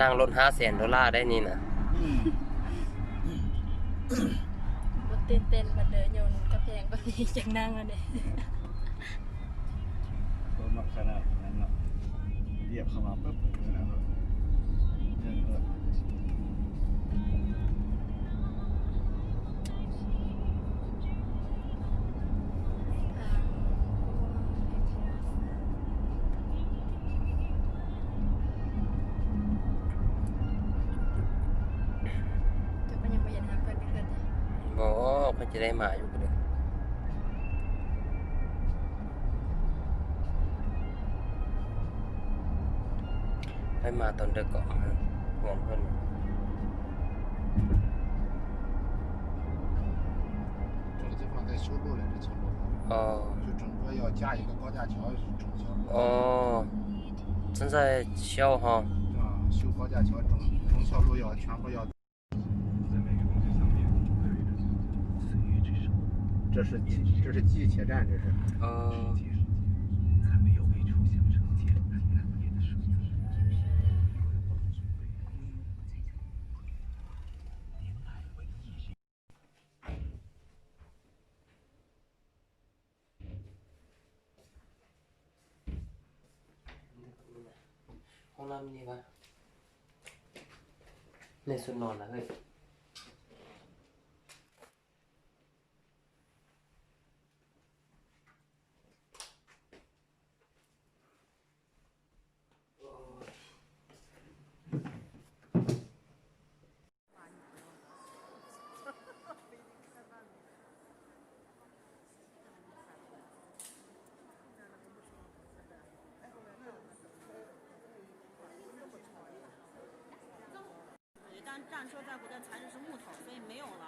นั่งรถ$500,000ได้นี่นะบ่ตื่นเต้นบัดเด้อโยนกระแพงก็มีจังนั่งอันนี้รถมาขนาดนั้นเนาะเหยียบเข้ามาปุ๊บนะรถบ่เพิ่นจะได้มาอยู่เด้อให้มาตอนเด็กก่อนงานเพิ่น这个地方在修路来着，从路哦就整个要架一个高架桥，整桥哦正在修哈啊，修高架桥，整条路要全部要。这是季铁站，这是。ห้องน้ำนี่ปะในสุดนอนนะเฮ้ย站车在不在材质是木头，所以没有了。